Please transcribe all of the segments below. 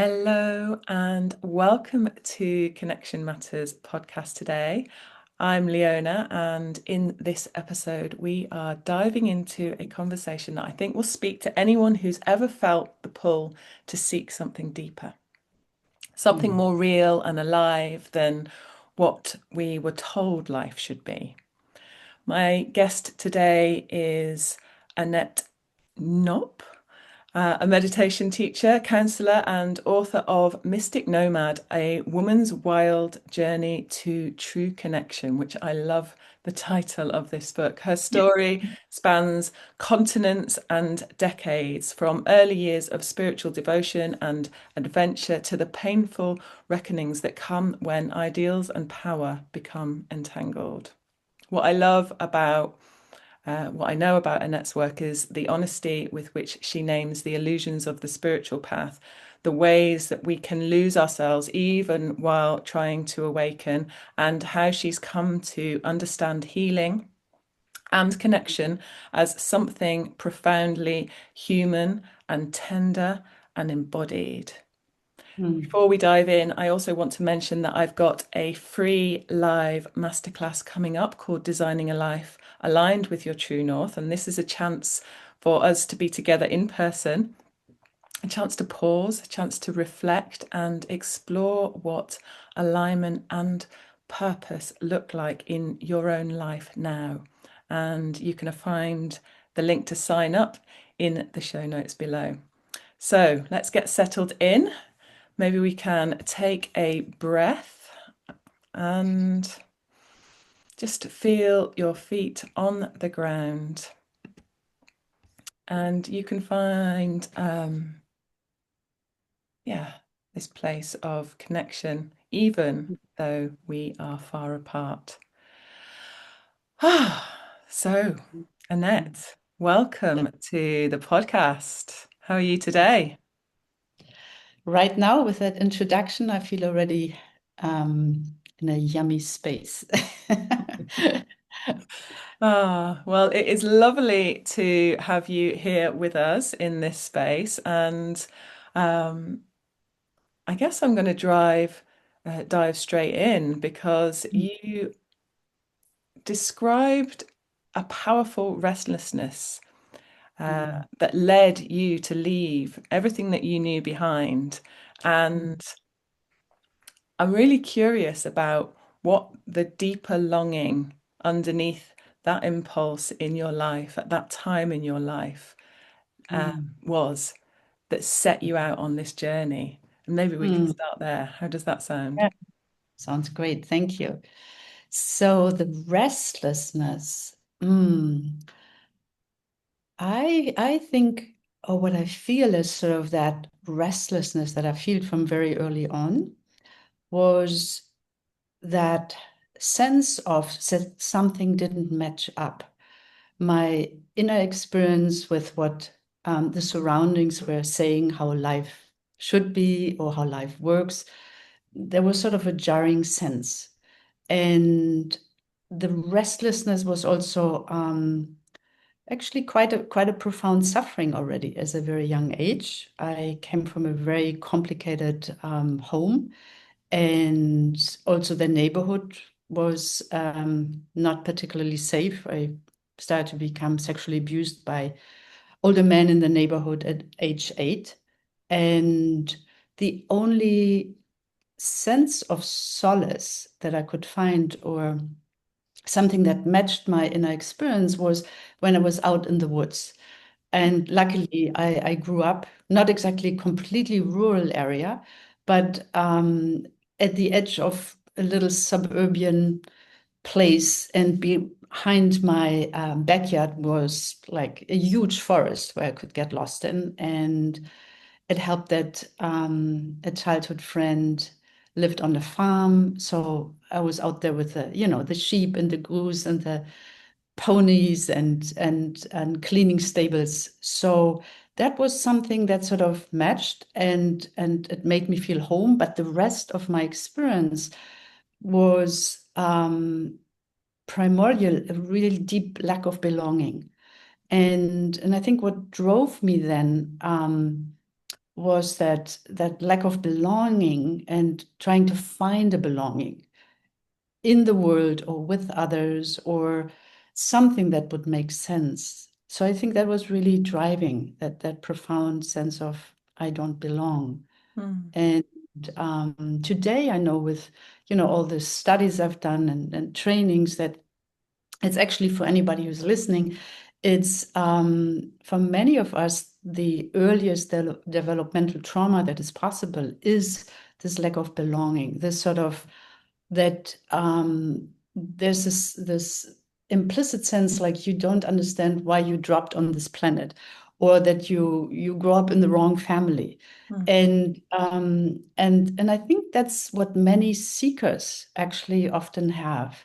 Hello and welcome to Connection Matters podcast today. I'm Leona, and in this episode, we are diving into a conversation that I think will speak to anyone who's ever felt the pull to seek something deeper, something Mm. more real and alive than what we were told life should be. My guest today is Annette Knopp, a meditation teacher, counselor, and author of Mystic Nomad, a woman's wild journey to true connection, which I love the title of this book. Her story spans continents and decades, from early years of spiritual devotion and adventure to the painful reckonings that come when ideals and power become entangled. What I love about what I know about Annette's work is the honesty with which she names the illusions of the spiritual path, the ways that we can lose ourselves even while trying to awaken, and how she's come to understand healing and connection as something profoundly human and tender and embodied. Mm. Before we dive in, I also want to mention that I've got a free live masterclass coming up called Designing a Life Aligned with Your True North. And this is a chance for us to be together in person, a chance to pause, a chance to reflect and explore what alignment and purpose look like in your own life now. And you can find the link to sign up in the show notes below. So let's get settled in. Maybe we can take a breath and just feel your feet on the ground. And you can find, this place of connection, even though we are far apart. So, Annette, welcome to the podcast. How are you today? Right now, with that introduction, I feel already in a yummy space. Well, it is lovely to have you here with us in this space. And um, I guess I'm going to dive straight in because you described a powerful restlessness Mm. that led you to leave everything that you knew behind. And I'm really curious about what the deeper longing underneath that impulse in your life at that time in your life Mm. was that set you out on this journey. And maybe we can Mm. start there. How does that sound? Yeah. Sounds great. Thank you. So the restlessness, I think, or what I feel is sort of that restlessness that I feel from very early on was that sense of that something didn't match up. My inner experience with what the surroundings were saying, how life should be or how life works, there was sort of a jarring sense. And the restlessness was also actually quite a profound suffering already as a very young age. I came from a very complicated home, and also the neighborhood was not particularly safe. I started to become sexually abused by older men in the neighborhood at age 8. And the only sense of solace that I could find, or something that matched my inner experience, was when I was out in the woods. And luckily, I grew up not exactly completely rural area, but at the edge of a little suburban place, and behind my backyard was like a huge forest where I could get lost in. And it helped that a childhood friend lived on the farm, so I was out there with the sheep and the goose and the ponies and cleaning stables. So that was something that sort of matched, and it made me feel home. But the rest of my experience was primordial, a really deep lack of belonging. And I think what drove me then was that lack of belonging and trying to find a belonging in the world or with others or something that would make sense. So I think that was really driving that profound sense of I don't belong. Mm, And today I know with all the studies I've done and trainings that it's actually for anybody who's listening, it's for many of us the earliest developmental trauma that is possible is this lack of belonging, this sort of that there's this implicit sense like you don't understand why you dropped on this planet, or that you grow up in the wrong family, mm, and I think that's what many seekers actually often have.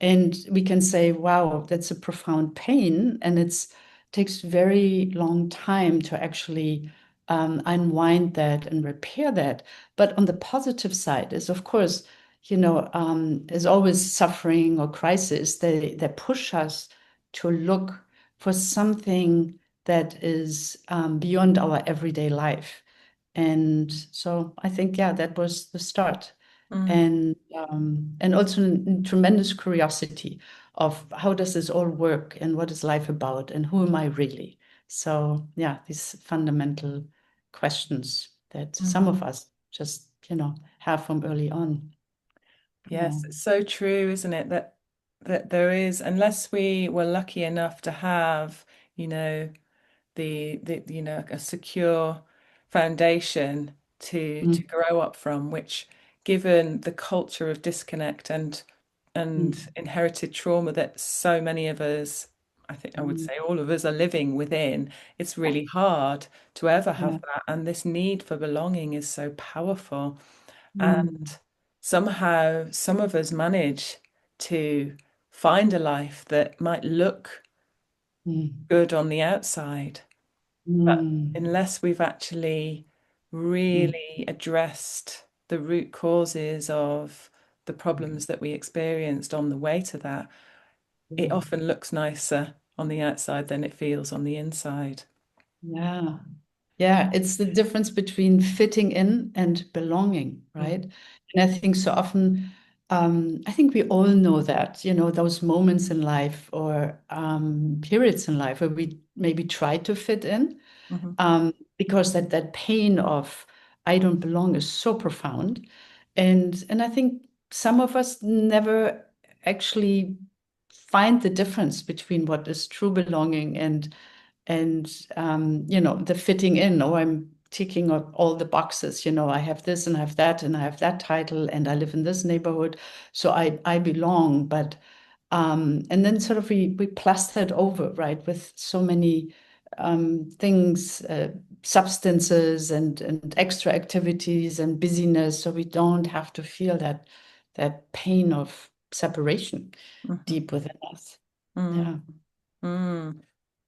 And we can say, wow, that's a profound pain, and it's takes very long time to actually unwind that and repair that. But on the positive side is, of course, is always suffering or crisis. They push us to look for something that is beyond our everyday life. And so I think, yeah, that was the start. mm, And also tremendous curiosity of how does this all work and what is life about and who am I really? So yeah, these fundamental questions that some mm. of us just, have from early on. Yeah. Yes, it's so true, isn't it? That there is, unless we were lucky enough to have, you know, the a secure foundation to Mm, grow up from, which given the culture of disconnect and mm, inherited trauma that so many of us, I think I would mm, say all of us are living within, it's really hard to ever have yeah. that. And this need for belonging is so powerful. Mm, And somehow some of us manage to find a life that might look mm, good on the outside, but mm, unless we've actually mm, really addressed the root causes of the problems that we experienced on the way to that, it mm. often looks nicer on the outside than it feels on the inside. Yeah. Yeah, it's the difference between fitting in and belonging, Mm, right? And I think so often, I think we all know that, those moments in life or periods in life where we maybe try to fit in, mhm, because that pain of I don't belong is so profound. And I think some of us never actually find the difference between what is true belonging and the fitting in. Oh, I'm ticking off all the boxes. I have this and I have that and I have that title and I live in this neighborhood, so I belong. But and then sort of we plaster it over, right, with so many things, substances and extra activities and busyness, so we don't have to feel that pain of separation mhm, deep within us. mm, Yeah. mm.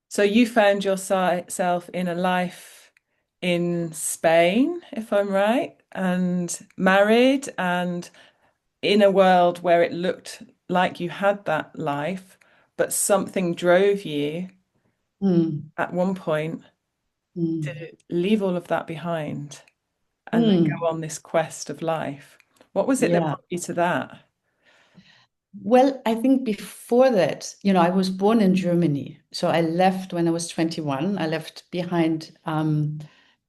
So you found yourself in a life in Spain, if I'm right, and married and in a world where it looked like you had that life, but something drove you Mm, at one point mm, to leave all of that behind and then go mm. on this quest of life. What was it that Yeah. brought you to that? Well, I think before that, I was born in Germany. So I left when I was 21. I left behind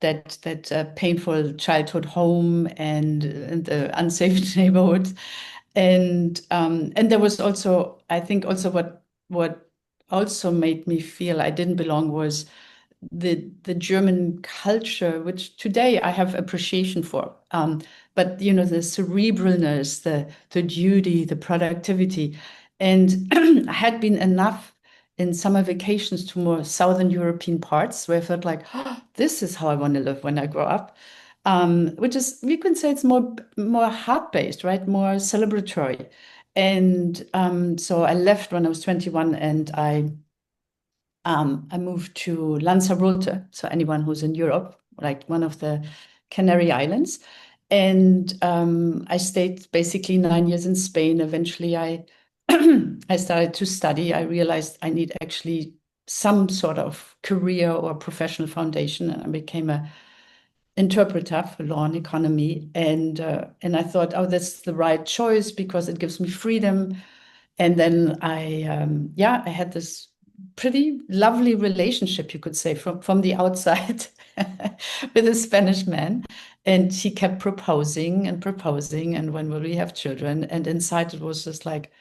that painful childhood home and the unsafe neighborhood. And there was also, I think also what also made me feel I didn't belong was the German culture, which today I have appreciation for. But the cerebralness, the duty, the productivity, and I had been enough in summer vacations to more Southern European parts where I felt like, oh, this is how I want to live when I grow up. Which is, we can say it's more heart-based, right? More celebratory. And so I left when I was 21 and I moved to Lanzarote, so anyone who's in Europe, like one of the Canary Islands. And I stayed basically 9 years in Spain. Eventually, I I started to study. I realized I need actually some sort of career or professional foundation, and I became interpreter for law and economy, and I thought, oh, that's the right choice because it gives me freedom. And then I had this pretty lovely relationship, you could say, from the outside with a Spanish man. And he kept proposing and proposing. And when will we have children? And inside it was just like,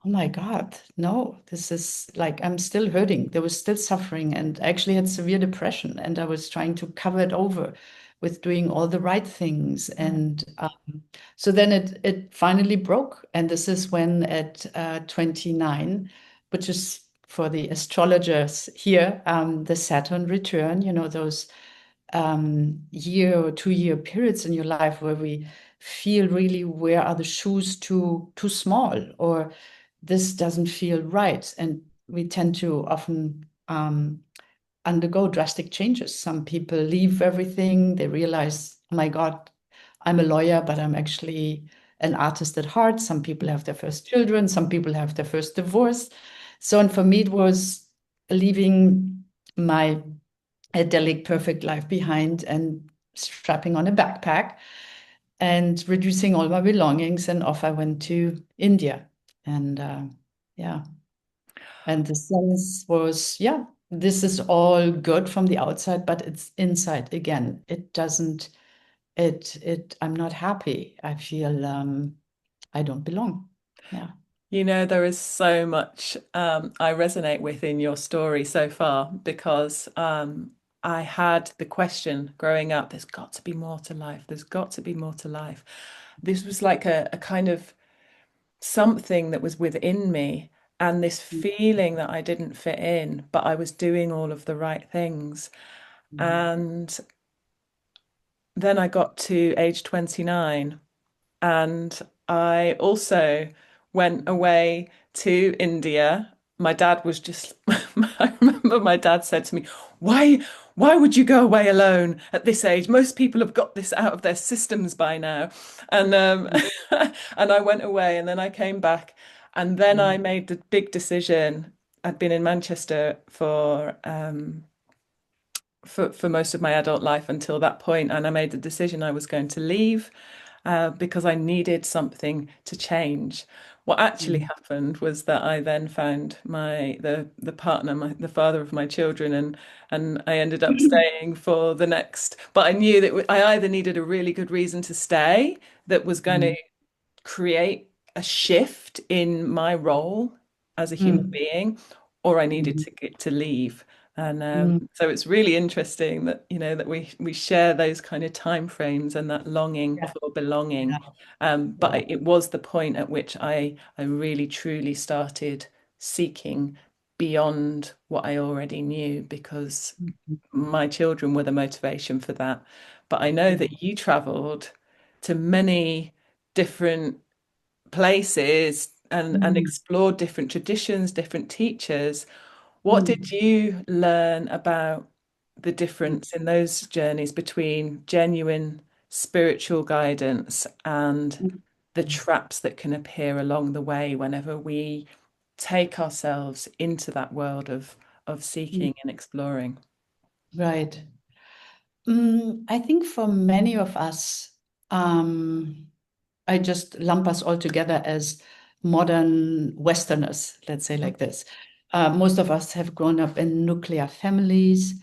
oh my God, no, this is like, I'm still hurting. There was still suffering. And I actually had severe depression. And I was trying to cover it over with doing all the right things. And so then it finally broke. And this is when at 29, which is for the astrologers here, the Saturn return, those year or 2 year periods in your life where we feel really, where are the shoes too small, or this doesn't feel right. And we tend to often undergo drastic changes. Some people leave everything, they realize, oh my God, I'm a lawyer, but I'm actually an artist at heart. Some people have their first children, some people have their first divorce. So, and for me, it was leaving my idyllic, perfect life behind and strapping on a backpack and reducing all my belongings. And off I went to India. And yeah, and the sense was, yeah, this is all good from the outside, but it's inside again. It doesn't, I'm not happy. I feel I don't belong. Yeah. There is so much I resonate with in your story so far because I had the question growing up, there's got to be more to life. There's got to be more to life. This was like a kind of something that was within me and this feeling that I didn't fit in, but I was doing all of the right things. And then I got to age 29 and I also went away to India. My dad was just, I remember my dad said to me, why would you go away alone at this age? Most people have got this out of their systems by now. And and I went away and then I came back and then I made the big decision. I'd been in Manchester for most of my adult life until that point, and I made the decision I was going to leave because I needed something to change. What actually happened was that I then found the partner, the father of my children, and I ended up staying for the next. But I knew that I either needed a really good reason to stay that was going to create a shift in my role as a human being, or I needed to get to leave. And so it's really interesting that that we share those kind of time frames and that longing Yeah. for belonging. But Yeah. it was the point at which I really truly started seeking beyond what I already knew because my children were the motivation for that. But I know Yeah. that you traveled to many different places and Mm. explored different traditions, different teachers. What did Mm. you learn about the difference in those journeys between genuine spiritual guidance and the traps that can appear along the way whenever we take ourselves into that world of Mm. seeking and exploring? Right. I think for many of us, um, I just lump us all together as modern Westerners, let's say like this. Most of us have grown up in nuclear families,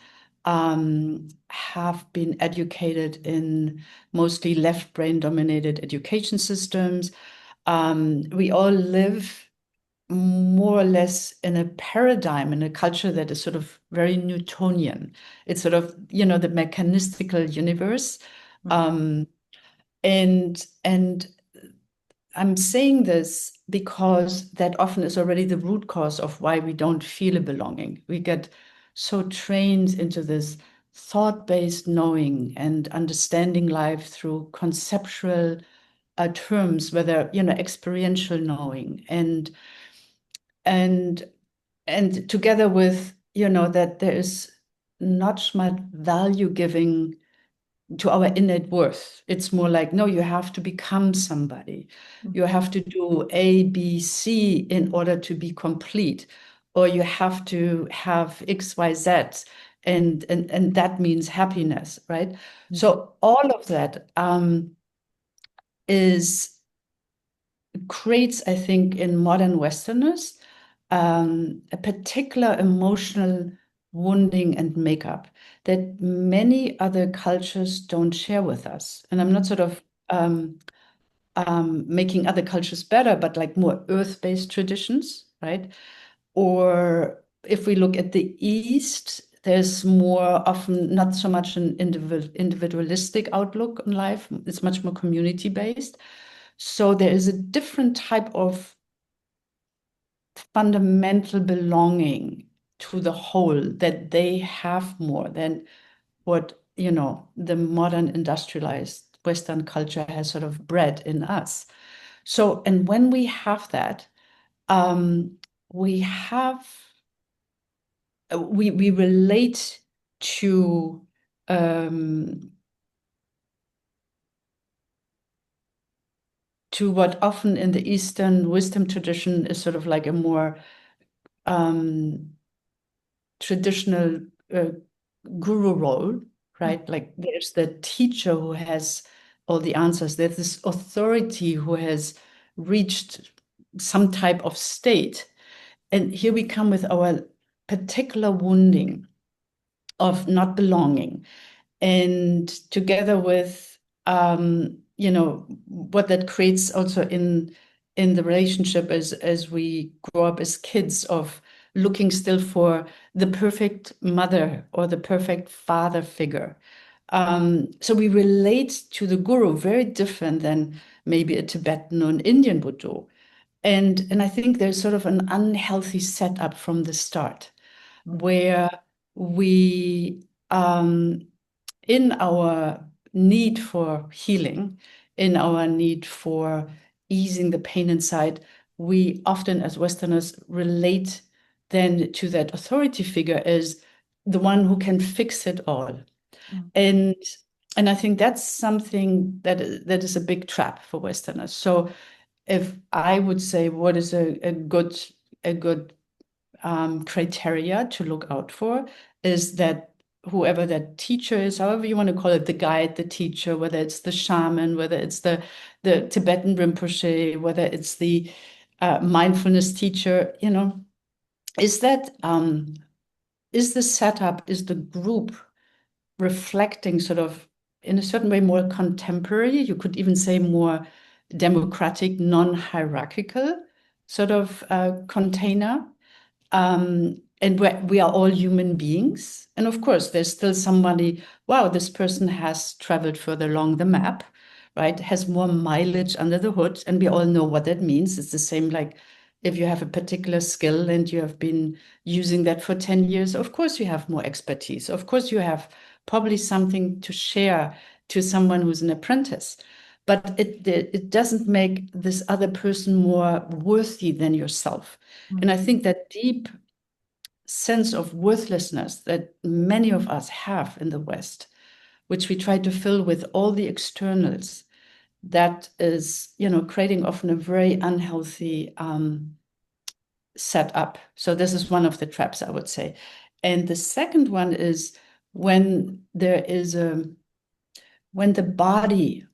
have been educated in mostly left brain dominated education systems. We all live more or less in a paradigm, in a culture that is sort of very Newtonian. It's sort of, the mechanistical universe. Mm, Um, and I'm saying this because that often is already the root cause of why we don't feel a belonging. We get so trained into this thought-based knowing and understanding life through conceptual terms, whether, experiential knowing and and together with, that there is not much value giving to our innate worth. It's more like, no, you have to become somebody. You have to do A, B, C in order to be complete, or you have to have X, Y, Z and that means happiness, right? Mhm. So all of that is creates, I think, in modern Westerners, a particular emotional wounding and makeup that many other cultures don't share with us. And I'm not sort of making other cultures better, but like more earth-based traditions, right? Or if we look at the East, there's more often not so much an individualistic outlook on life. It's much more community-based. So there is a different type of fundamental belonging to the whole that they have more than what, the modern industrialized Western culture has sort of bred in us. So, and when we have that, um, we have we relate to um, what often in the Eastern wisdom tradition is sort of like a more um, traditional uh, guru role, right? Like there's the teacher who has all the answers. There's this authority who has reached some type of state. And here we come with our particular wounding of not belonging. And together with what that creates also in the relationship as we grow up as kids of looking still for the perfect mother or the perfect father figure. So we relate to the guru very different than maybe a Tibetan or an Indian would do. And I think there's sort of an unhealthy setup from the start where we in our need for healing, in our need for easing the pain inside, we often, as Westerners, relate then to that authority figure as the one who can fix it all. Mhm. And and I think that's something that is a big trap for Westerners. So if I would say what is a good criteria to look out for is that whoever that teacher is, however you want to call it, the guide, the teacher, whether it's the shaman, whether it's the Tibetan Rinpoche, whether it's the mindfulness teacher, is that is the setup, is the group reflecting sort of in a certain way more contemporary, you could even say more democratic, non-hierarchical sort of container, and we are all human beings. And of course, there's still somebody, wow, this person has traveled further along the map, right? Has more mileage under the hood. And we all know what that means. It's the same like if you have a particular skill and you have been using that for 10 years, of course you have more expertise. Of course, you have probably something to share to someone who's an apprentice. But it doesn't make this other person more worthy than yourself. And I think that deep sense of worthlessness that many of us have in the West, which we try to fill with all the externals, that is, creating often a very unhealthy setup. So this is one of the traps, I would say. And the second one is when there is when the body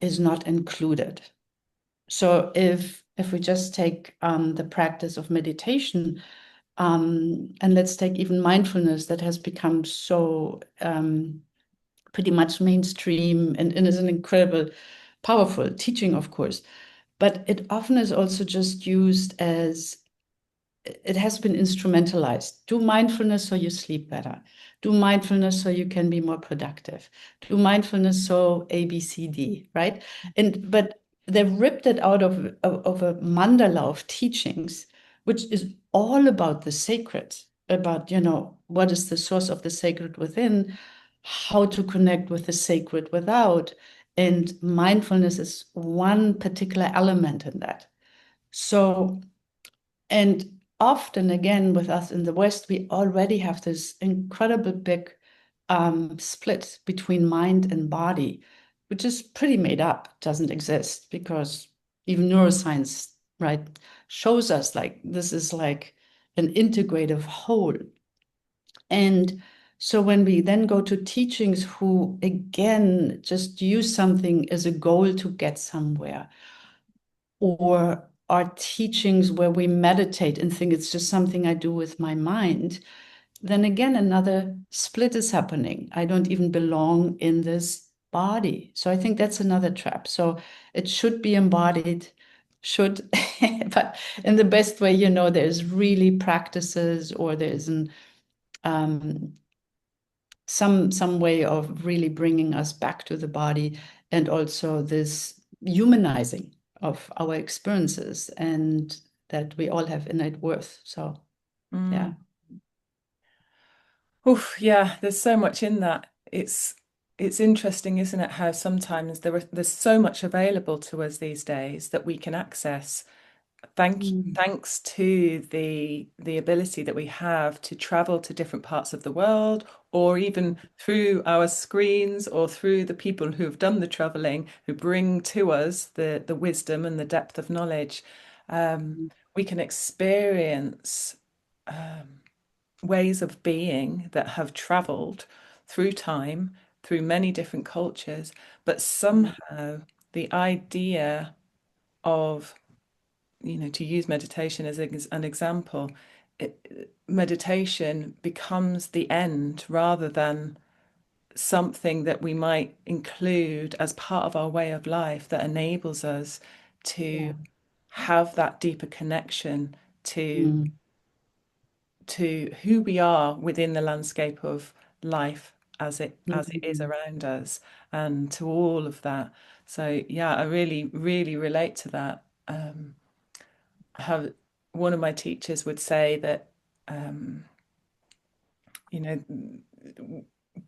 is not included. So if we just take the practice of meditation, and let's take even mindfulness that has become so pretty much mainstream and is an incredible, powerful teaching, of course. But it often is also just used as it has been instrumentalized. Do mindfulness so you sleep better. Do mindfulness so you can be more productive. Do mindfulness so A, B, C, D, right? And but they've ripped it out of a mandala of teachings, which is all about the sacred, about, what is the source of the sacred within, how to connect with the sacred without. And mindfulness is one particular element in that. So and often, again, with us in the West, we already have this incredible big split between mind and body, which is pretty made up, doesn't exist because even neuroscience, right, shows us like this is like an integrative whole. And So when we then go to teachings who again just use something as a goal to get somewhere, or are teachings where we meditate and think it's just something I do with my mind, then again, another split is happening. I don't even belong in this body. So I think that's another trap. So it should be embodied, should, but in the best way, there's really practices or there's um, some way of really bringing us back to the body, and also this humanizing of our experiences, and that we all have innate worth. So Mm. yeah. Oof, yeah, there's so much in that. It's interesting, isn't it, how sometimes there's so much available to us these days that we can access. Mm. Thanks to the ability that we have to travel to different parts of the world, or even through our screens or through the people who have done the traveling, who bring to us the wisdom and the depth of knowledge. Um, we can experience ways of being that have traveled through time, through many different cultures, but somehow the idea of, to use meditation as an example, meditation becomes the end rather than something that we might include as part of our way of life that enables us to Yeah. have that deeper connection to Mm. who we are within the landscape of life as it is Mm. around us, and to all of that. So yeah, I really really relate to that. Have One of my teachers would say that um, you know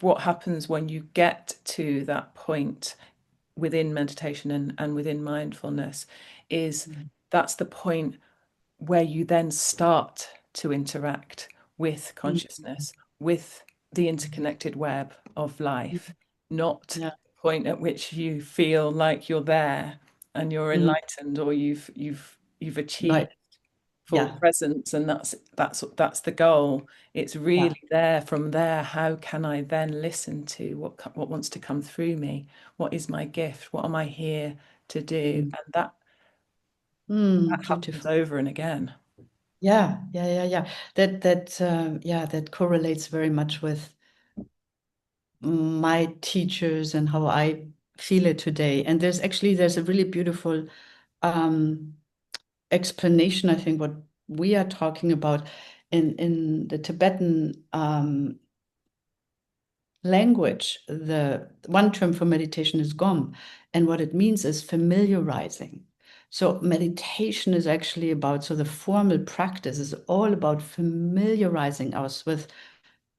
what happens when you get to that point within meditation and within mindfulness is that's the point where you then start to interact with Mm. consciousness, with the interconnected web of Mm. life, not Yeah. the point at which you feel like you're there and you're Mm. enlightened, or you've achieved Right. full Yeah. presence, and that's the goal. It's Yeah. really there. From there, how can I then listen to what wants to come through me? What is my gift? What am I here to do? Mm. And that happens Beautiful. over and again. Yeah. Yeah. Yeah. Yeah. Yeah, that correlates very much with my teachers and how I feel it today. And there's a really beautiful um, explanation, I think, what we are talking about in the Tibetan language. The one term for meditation is gom, and what it means is familiarizing. So meditation is actually about, so the formal practice is all about familiarizing us with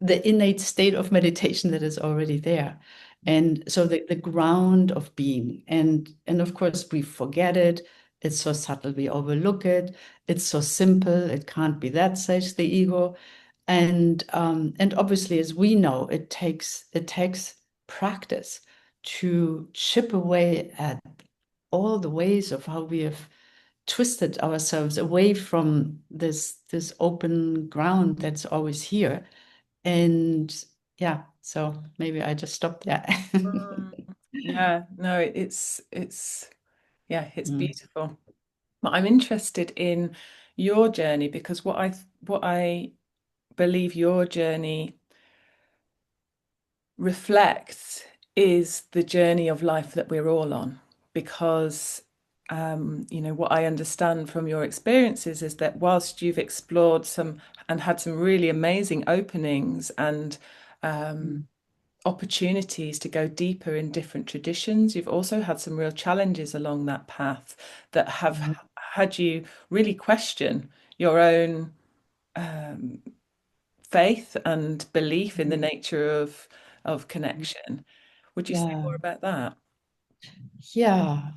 the innate state of meditation that is already there. And so the ground of being. And of course we forget it. It's so subtle, we overlook it. It's so simple, it can't be that, says the ego. And obviously, as we know, it takes practice to chip away at all the ways of how we have twisted ourselves away from this open ground that's always here. And yeah, so maybe I just stopped there. Mm. Yeah, no, it's yeah, it's Mm. beautiful. But I'm interested in your journey, because what I believe your journey reflects is the journey of life that we're all on. Because what I understand from your experiences is that whilst you've explored some and had some really amazing openings and um, opportunities to go deeper in different traditions, you've also had some real challenges along that path that have Mhm. had you really question your own um, faith and belief in the Mhm. nature of connection. Would you say Yeah, more about that? yeah.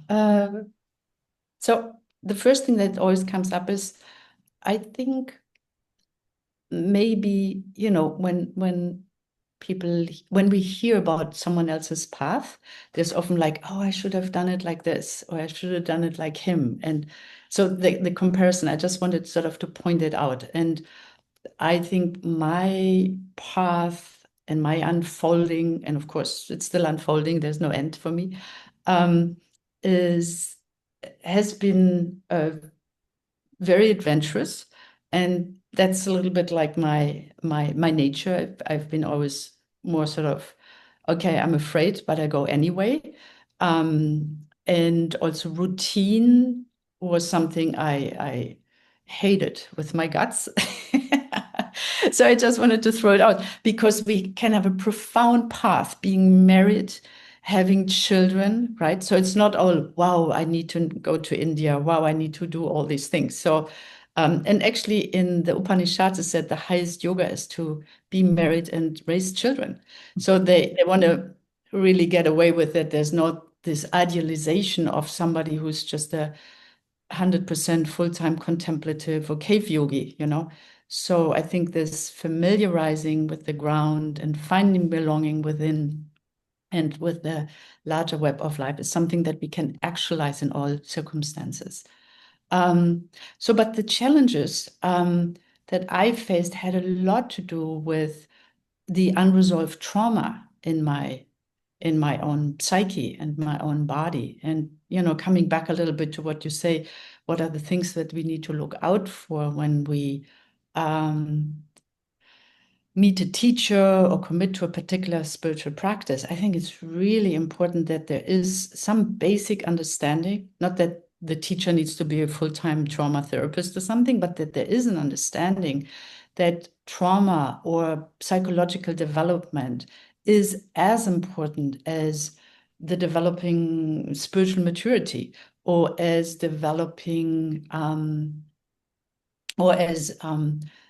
So the first thing that always comes up is, I think maybe, when people, when we hear about someone else's path, there's often like, oh, I should have done it like this, or I should have done it like him. And so the comparison, I just wanted sort of to point it out. And I think my path and my unfolding, and of course it's still unfolding, there's no end for me, um, is has been very adventurous, and that's a little bit like my nature. I've been always more sort of, okay, I'm afraid, but I go anyway. And also routine was something I hated with my guts. So I just wanted to throw it out because we can have a profound path being married, having children, right? So it's not all, wow, I need to go to India. Wow, I need to do all these things. So, and actually in the Upanishads, it said the highest yoga is to be married and raise children. So they want to really get away with it. There's not this idealization of somebody who's just a 100% full-time contemplative or cave yogi, you know. So I think this familiarizing with the ground and finding belonging within and with the larger web of life is something that we can actualize in all circumstances. But the challenges that I faced had a lot to do with the unresolved trauma in my own psyche and my own body. And, you know, coming back a little bit to what you say, what are the things that we need to look out for when we um, meet a teacher or commit to a particular spiritual practice? I think it's really important that there is some basic understanding, not that the teacher needs to be a full-time trauma therapist or something, but that there is an understanding that trauma or psychological development is as important as the developing spiritual maturity or as developing or as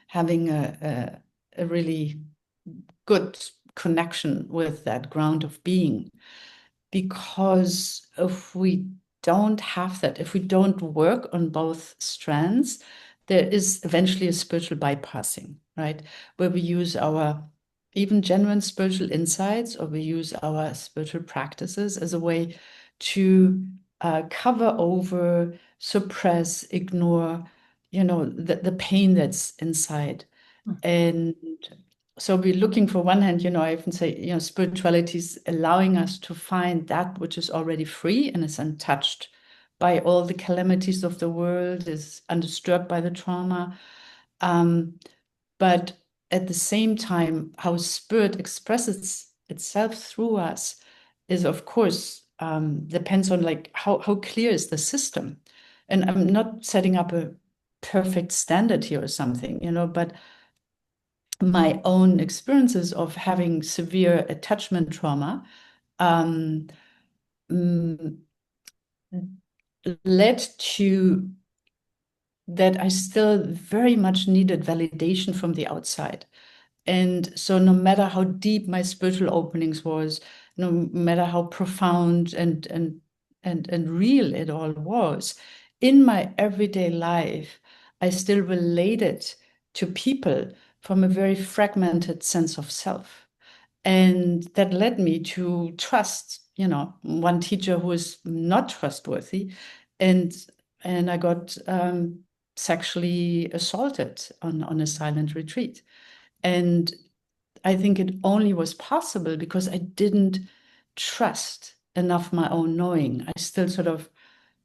having a really good connection with that ground of being. Because if we don't have that, if we don't work on both strands, there is eventually a spiritual bypassing, right? Where we use our even genuine spiritual insights or we use our spiritual practices as a way to cover over, suppress, ignore, you know, the pain that's inside. And so we're looking for one hand, you know, I often say, you know, spirituality is allowing us to find that which is already free and is untouched by all the calamities of the world, is undisturbed by the trauma. Um, but at the same time, how spirit expresses itself through us is, of course, depends on like how clear is the system. And I'm not setting up a perfect standard here or something, you know, but my own experiences of having severe attachment trauma um, mm, led to that I still very much needed validation from the outside. And so no matter how deep my spiritual openings was, no matter how profound and real it all was, in my everyday life, I still related to people from a very fragmented sense of self. And that led me to trust, you know, one teacher who is not trustworthy. And I got sexually assaulted on a silent retreat. And I think it only was possible because I didn't trust enough my own knowing. I still sort of,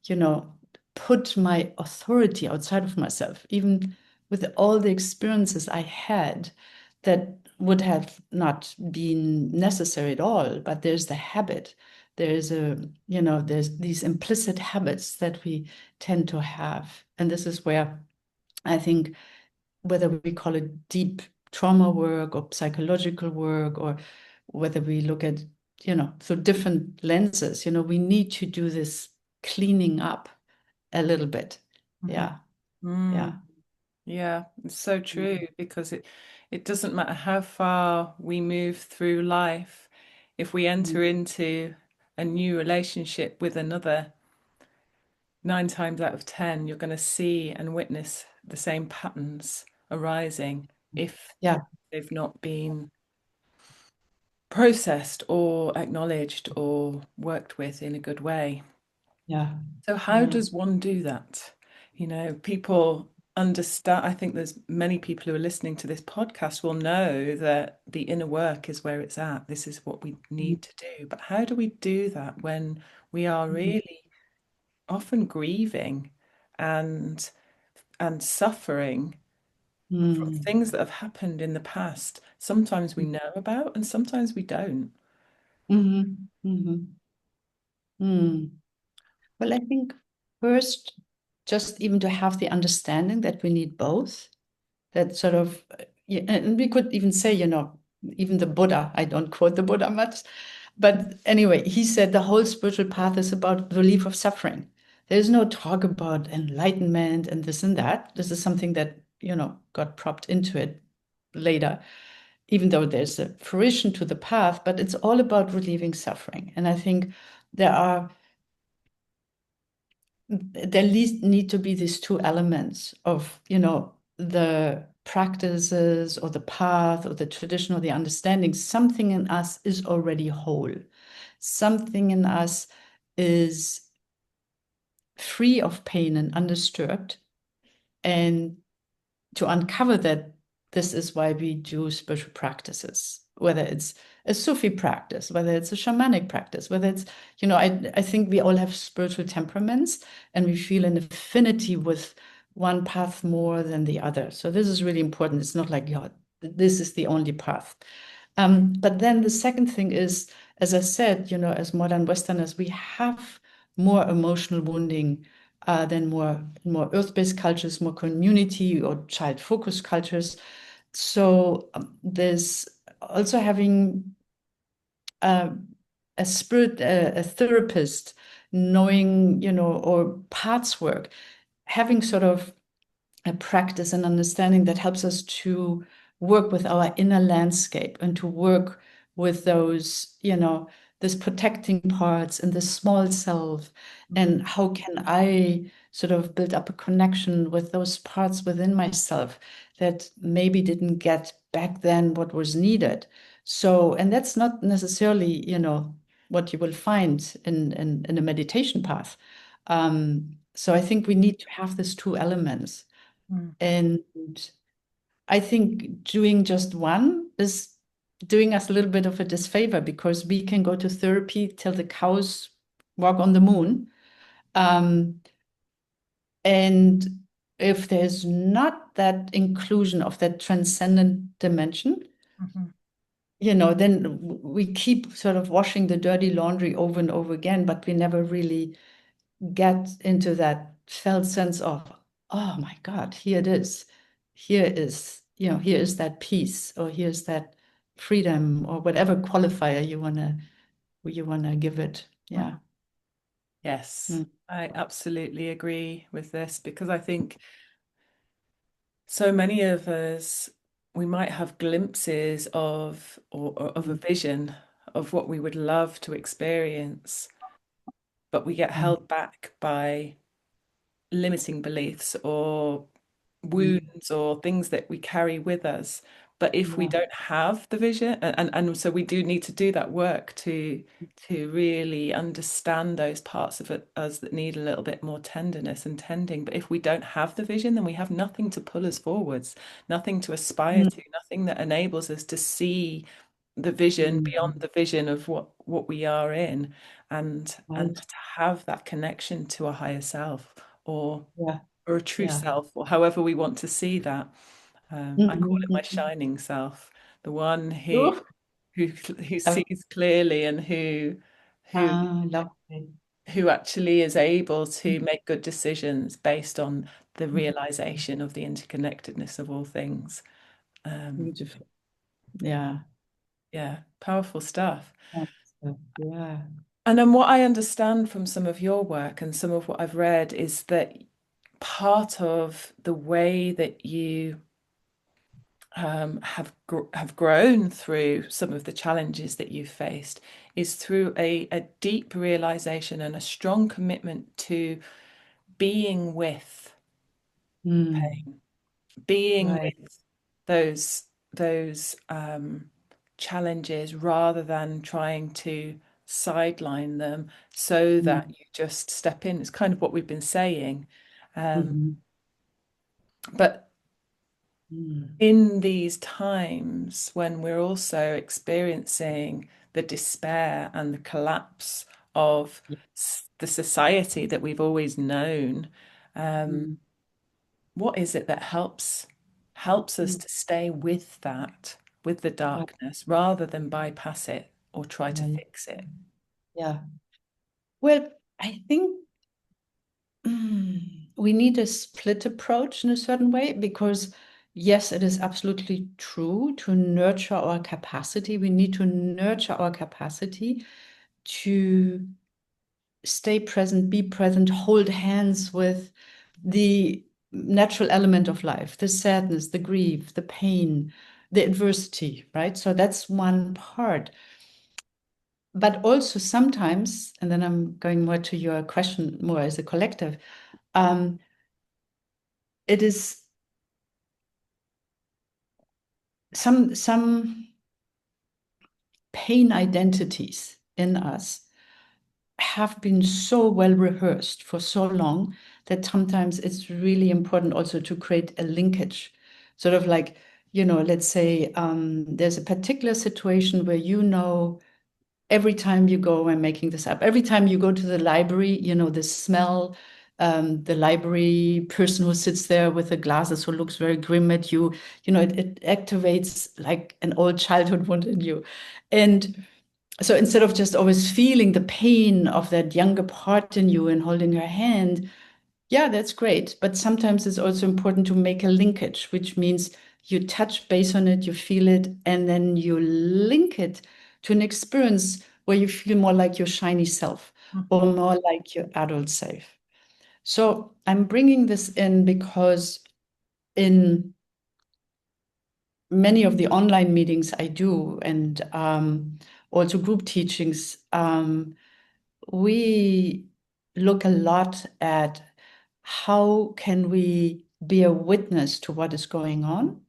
you know, put my authority outside of myself, even with all the experiences I had that would have not been necessary at all. But there's the habit. There's a, you know, there's these implicit habits that we tend to have. And this is where I think whether we call it deep trauma work or psychological work, or whether we look at, you know, through different lenses, you know, we need to do this cleaning up a little bit. Mhm. Yeah. Yeah. Mm. Yeah, it's so true because it doesn't matter how far we move through life, if we Mhm. enter into a new relationship with another, 9 times out of 10, you're going to see and witness the same patterns arising if Yeah. they've not been processed or acknowledged or worked with in a good way. Yeah. So how Yeah. does one do that? People understand, I think there's many people who are listening to this podcast will know that the inner work is where it's at. This is what we need to do. But how do we do that when we are Mhm. really often grieving and suffering for Mm. things that have happened in the past? Sometimes we know about and sometimes we don't. Mhm. Mhm. Mm. Well, I think first, just even to have the understanding that we need both, that sort of, yeah, and we could even say, even the Buddha, I don't quote the Buddha much, but anyway, he said the whole spiritual path is about relief of suffering. There's no talk about enlightenment and this and that. This is something that, got propped into it later, even though there's a fruition to the path, but it's all about relieving suffering. And I think there are there least need to be these two elements of, the practices or the path or the tradition or the understanding. Something in us is already whole. Something in us is free of pain and undisturbed. And to uncover that, this is why we do spiritual practices, whether it's a Sufi practice, whether it's a shamanic practice, whether it's, I think we all have spiritual temperaments and we feel an affinity with one path more than the other. So this is really important. It's not like, this is the only path. But then the second thing is, as I said, as modern Westerners, we have more emotional wounding than more earth-based cultures, more community or child-focused cultures. So there's also having uh, a therapist, knowing, or parts work, having sort of a practice and understanding that helps us to work with our inner landscape and to work with those, this protecting parts and the small self. Mhm. And how can I sort of build up a connection with those parts within myself that maybe didn't get back then what was needed? So, and that's not necessarily, what you will find in a meditation path. So I think we need to have these two elements. Mm. And I think doing just one is doing us a little bit of a disfavor because we can go to therapy till the cows walk on the moon. Um, and if there's not that inclusion of that transcendent dimension, Mhm. then we keep sort of washing the dirty laundry over and over again, but we never really get into that felt sense of, oh my God, here it is. Here is that peace, or here's that freedom, or whatever qualifier you wanna give it. Yeah. Mhm. Yes, Mm. I absolutely agree with this because I think so many of us, we might have glimpses of or of a Mm. vision of what we would love to experience, but we get Mm. held back by limiting beliefs or Mm. wounds or things that we carry with us. But if we Yeah. don't have the vision, and so we do need to do that work to really understand those parts of us that need a little bit more tenderness and tending. But if we don't have the vision, then we have nothing to pull us forwards, nothing to aspire Mm. to, nothing that enables us to see the vision beyond Mm. the vision of what we are in, and Right. to have that connection to a higher self or Yeah. or a true Yeah. self, or however we want to see that. I call it my Mhm. shining self, the one Oh, who who I sees clearly and who love it. who actually is able to make good decisions based on the realization of the interconnectedness of all things. Um, Beautiful. Yeah. yeah, powerful stuff. Yeah. And then what I understand from some of your work and some of what I've read is that part of the way that you have grown through some of the challenges that you've faced is through a deep realization and a strong commitment to being with Mm. pain, being Right. with those those challenges rather than trying to sideline them so that Mm. you just step in. It's kind of what we've been saying. Um, Mhm. But Mm. in these times when we're also experiencing the despair and the collapse of the society that we've always known, um, Mm. what is it that helps us Mm. to stay with that, with the Yeah, darkness, rather than bypass it or try to yeah, fix it? yeah. Well, I think we need a split approach in a certain way because, yes, it is absolutely true to nurture our capacity. We need to nurture our capacity to stay present, be present, hold hands with the natural element of life, the sadness, the grief, the pain, the adversity, right? So that's one part. But also sometimes, and then I'm going more to your question more as a collective, um, it is some pain identities in us have been so well rehearsed for so long that sometimes it's really important also to create a linkage, sort of like, let's say there's a particular situation where every time you go, I'm making this up, every time you go to the library, the smell, the library person who sits there with the glasses who looks very grim at you, it activates like an old childhood wound in you. And so instead of just always feeling the pain of that younger part in you and holding her hand, yeah, that's great. But sometimes it's also important to make a linkage, which means you touch base on it, you feel it, and then you link it to an experience where you feel more like your shiny self or Mhm, more like your adult self. So I'm bringing this in because in many of the online meetings I do and also group teachings, we look a lot at how can we be a witness to what is going on,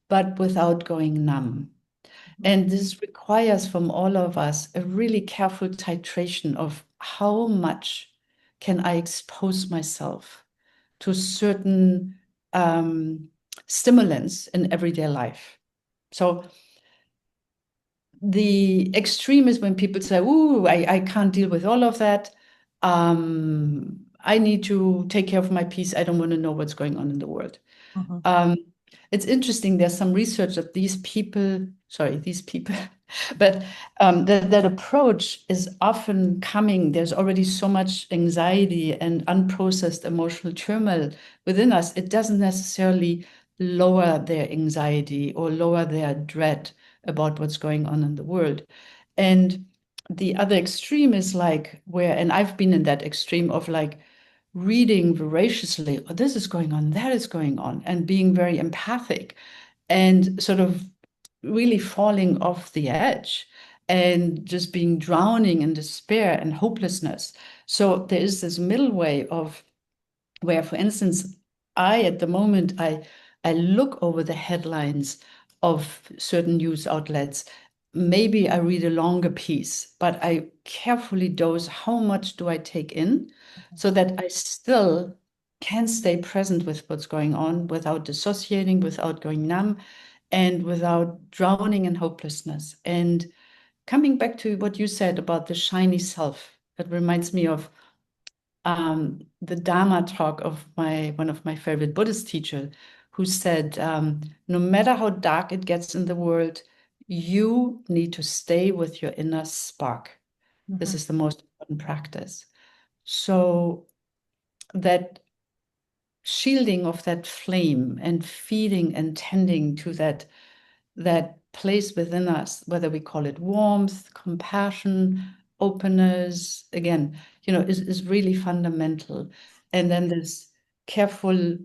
but without going numb. mhm, And this requires from all of us a really careful titration of how much can I expose myself to certain stimulants in everyday life. So the extreme is when people say, "Ooh, I can't deal with all of that. I need to take care of my peace. I don't want to know what's going on in the world." mhm, Um, it's interesting. There's some research that these people, but that approach is often coming. There's already so much anxiety and unprocessed emotional turmoil within us. It doesn't necessarily lower their anxiety or lower their dread about what's going on in the world. And the other extreme is like and I've been in that extreme of like reading voraciously, oh, this is going on, that is going on, and being very empathic and sort of really falling off the edge and just being drowning in despair and hopelessness. So there is this middle way of where, for instance, at the moment, I look over the headlines of certain news outlets. Maybe I read a longer piece, but I carefully dose how much do I take in so that I still can stay present with what's going on without dissociating, without going numb, and without drowning in hopelessness. And coming back to what you said about the shiny self, that reminds me of the Dharma talk of one of my favorite Buddhist teachers, who said, no matter how dark it gets in the world, you need to stay with your inner spark. This mhm. is the most important practice. So that shielding of that flame and feeding and tending to that place within us, whether we call it warmth, compassion, openness, again, is really fundamental. And then this careful,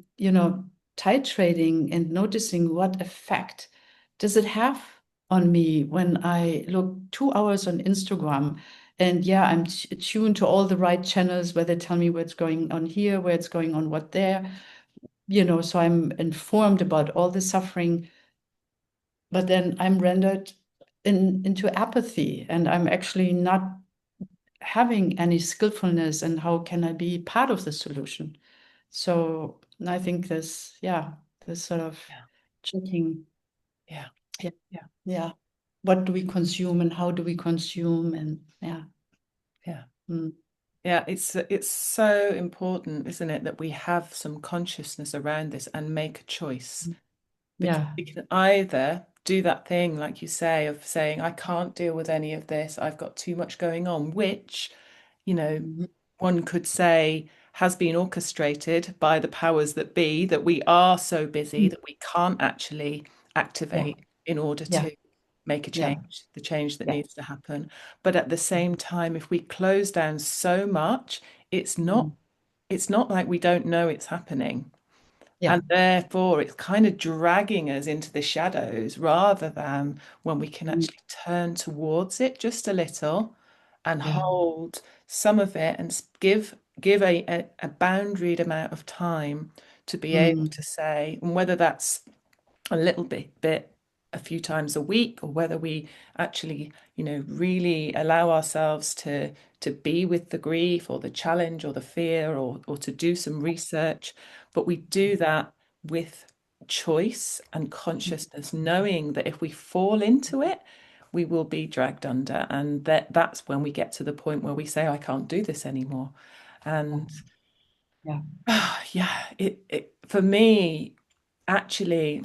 titrating and noticing what effect does it have on me when I look 2 hours on Instagram. And yeah, I'm tuned to all the right channels where they tell me what's going on here, where it's going on, what there, so I'm informed about all the suffering, but then I'm rendered into apathy and I'm actually not having any skillfulness and how can I be part of the solution? So And I think this, yeah, this sort of Yeah, checking, yeah, yeah, yeah, yeah, what do we consume and how do we consume, and yeah, yeah. mm, Yeah, it's so important, isn't it, that we have some consciousness around this and make a choice. Because yeah, we can either do that thing, like you say, of saying, I can't deal with any of this, I've got too much going on, which, you know, mhm, one could say has been orchestrated by the powers that be, that we are so busy mm, that we can't actually yeah, activate in order yeah, to make a yeah, change, the change that yeah, needs to happen. But at the same time, if we close down so much, it's not mm, it's not like we don't know it's happening. yeah, And therefore, it's kind of dragging us into the shadows rather than when we can mm, actually turn towards it just a little and yeah, hold some of it and give a boundaried amount of time to be able mm, to say, and whether that's a little bit a few times a week, or whether we actually, really allow ourselves to be with the grief or the challenge or the fear, or to do some research, but we do that with choice and consciousness, knowing that if we fall into it, we will be dragged under, and that's when we get to the point where we say, I can't do this anymore. And yeah, yeah, it for me, actually,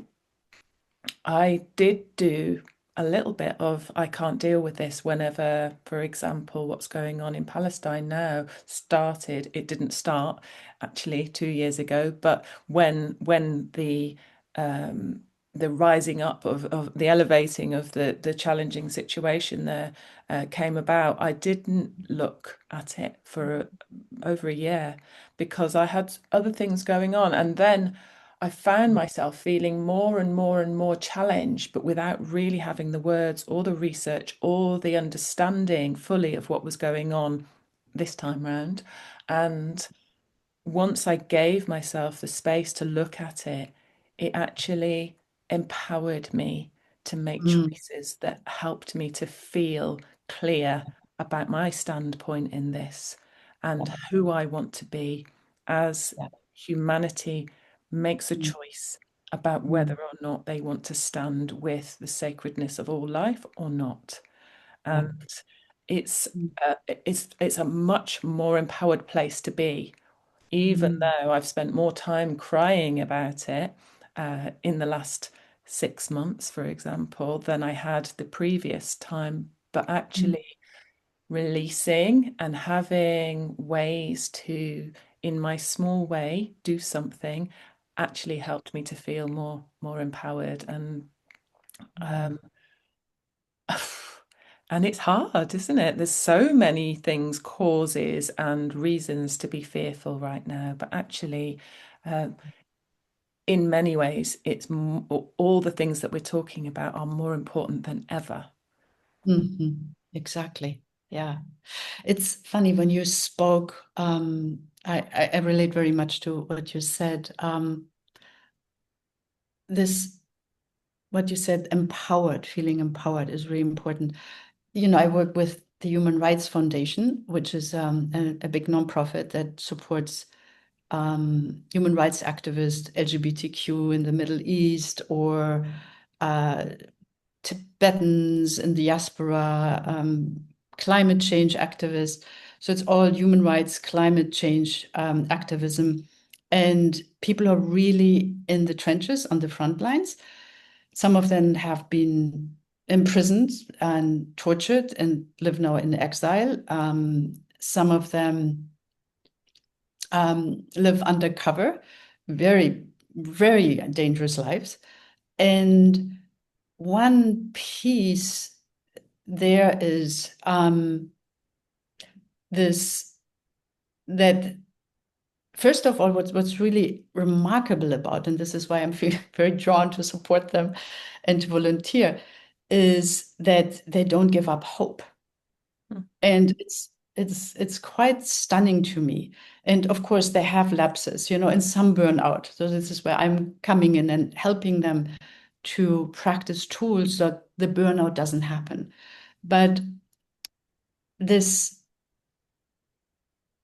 I did do a little bit of I can't deal with this whenever, for example, what's going on in Palestine now started. It didn't start actually 2 years ago, but when the rising up of the elevating of the challenging situation there came about, I didn't look at it for over a year because I had other things going on. And then I found myself feeling more and more and more challenged, but without really having the words or the research or the understanding fully of what was going on this time round. And once I gave myself the space to look at it, it actually empowered me to make mm, choices that helped me to feel clear about my standpoint in this and yeah, who I want to be as yeah, humanity makes a mm, choice about whether mm, or not they want to stand with the sacredness of all life or not. yeah, And it's mm, it's a much more empowered place to be, even mm, though I've spent more time crying about it in the last 6 months, for example, than I had the previous time. But mm, actually releasing and having ways to, in my small way, do something actually helped me to feel more empowered. And mm, um, and it's hard, isn't it? There's so many things, causes and reasons to be fearful right now, but actually, uh, in many ways, all the things that we're talking about are more important than ever. mhm, exactly. Yeah. It's funny when you spoke, I relate very much to what you said. This, what you said, empowered, feeling empowered is really important. I work with the Human Rights Foundation, which is a big nonprofit that supports human rights activists, LGBTQ in the Middle East, or uh, Tibetans in diaspora, climate change activists. So it's all human rights, climate change activism. And people are really in the trenches on the front lines. Some of them have been imprisoned and tortured and live now in exile. Some of them live undercover, very, very dangerous lives. And one piece there is this that first of all, what's really remarkable about, and this is why I'm feeling very drawn to support them and to volunteer, is that they don't give up hope. Mm. And it's quite stunning to me. And of course, they have lapses, and some burnout. So this is where I'm coming in and helping them to practice tools so that the burnout doesn't happen. But this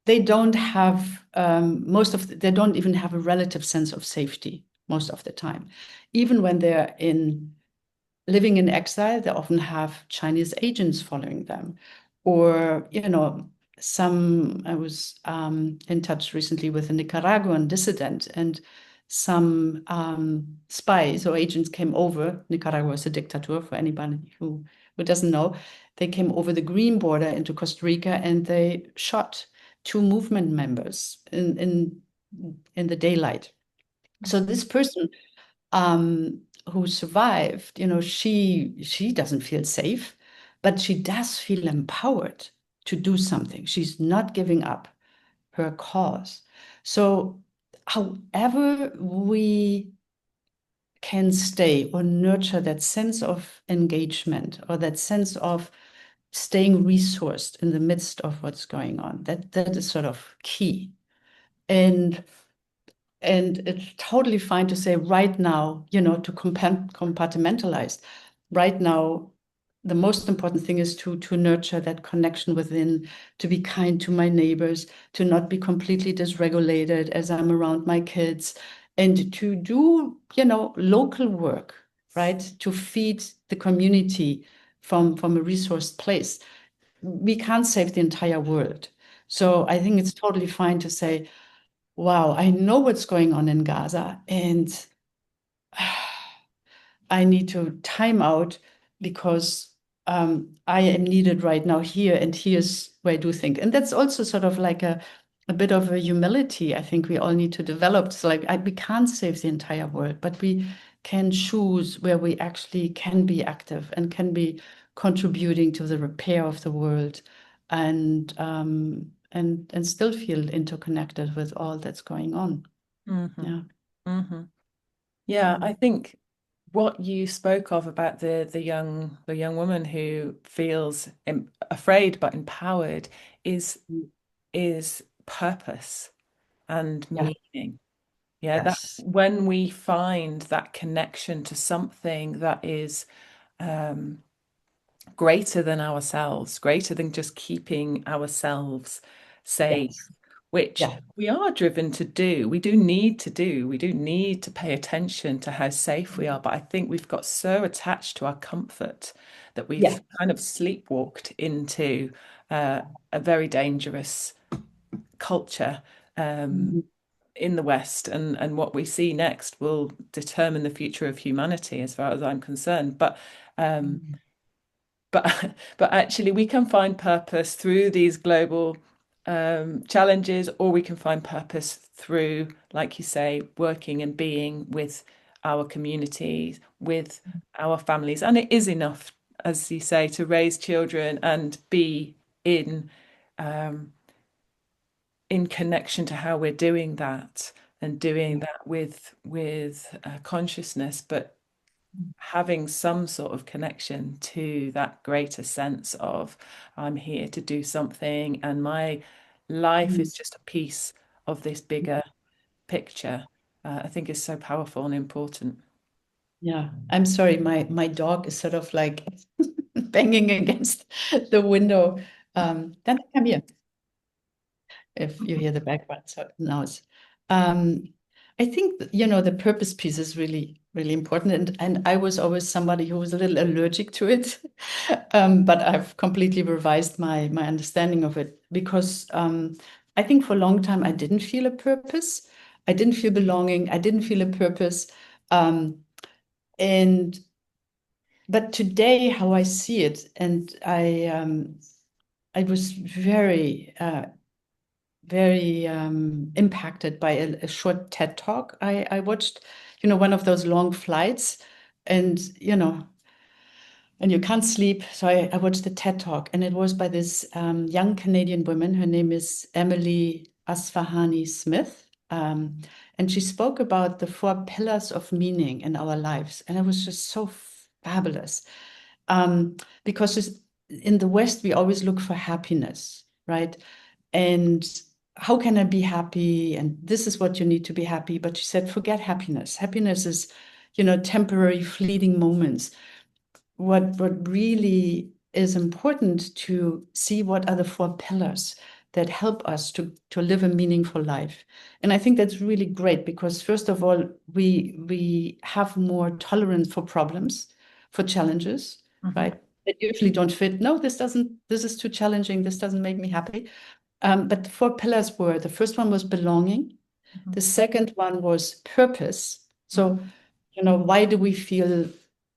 they don't have they don't even have a relative sense of safety most of the time. Even when they're in living in exile, they often have Chinese agents following them. Or, I was in touch recently with a Nicaraguan dissident, and some spies or agents came over. Nicaragua is a dictator for anybody who doesn't know. They came over the green border into Costa Rica and they shot two movement members in the daylight. So this person who survived, she doesn't feel safe, but she does feel empowered to do something. She's not giving up her cause. So, however we can stay or nurture that sense of engagement or that sense of staying resourced in the midst of what's going on, that is sort of key. And it's totally fine to say right now, to compartmentalize. Right now, the most important thing is to nurture that connection within, to be kind to my neighbors, to not be completely dysregulated as I'm around my kids, and to do, local work, right? To feed the community from a resourced place. We can't save the entire world. So I think it's totally fine to say, wow, I know what's going on in Gaza, and I need to time out because I am needed right now here, and here's where I do think. And that's also sort of like a bit of a humility I think we all need to develop. It's like we can't save the entire world, but we can choose where we actually can be active and can be contributing to the repair of the world, and still feel interconnected with all that's going on. Hmm. Yeah. Hmm. Yeah, Mm. I think what you spoke of about the young woman who feels afraid but empowered is Mm. is purpose and Yeah. meaning. Yeah, that Yes. when we find that connection to something that is um, greater than ourselves, greater than just keeping ourselves safe, Yes. which Yeah. we are driven to do. We do need to do. We do need to pay attention to how safe we are. But I think we've got so attached to our comfort that Yeah. we've kind of sleepwalked into a very dangerous culture. Mhm. In the West, and what we see next will determine the future of humanity, as far as I'm concerned. Um, Mhm. but but actually we can find purpose through these global challenges, or we can find purpose through, like you say, working and being with our communities, with our families. And it is enough, as you say, to raise children and be in um, in connection to how we're doing that, and doing that with consciousness, but having some sort of connection to that greater sense of I'm here to do something, and my life Mhm. is just a piece of this bigger picture. I think is so powerful and important. Yeah. I'm sorry, my dog is sort of like banging against the window. Then come here. If you hear the background noise. Um, I think, the purpose piece is really, really important. And I was always somebody who was a little allergic to it. But I've completely revised my understanding of it because I think for a long time I didn't feel a purpose. I didn't feel belonging. I didn't feel a purpose. Um, and but today, how I see it, and I was very impacted by a short TED talk I watched, one of those long flights, and and you can't sleep. So I watched the TED talk, and it was by this young Canadian woman. Her name is Emily Asfahani Smith. And she spoke about the four pillars of meaning in our lives. And it was just so fabulous. Because in the West, we always look for happiness, right? And how can I be happy? And this is what you need to be happy. But she said, forget happiness. Happiness is, temporary, fleeting moments. What really is important to see what are the four pillars. that help us to live a meaningful life. And I think that's really great because first of all, we have more tolerance for problems, for challenges, Mhm. right? That usually don't fit. No, this is too challenging. This doesn't make me happy. But the four pillars were, the first one was belonging. The Mhm. second one was purpose. So, Mhm. why do we feel,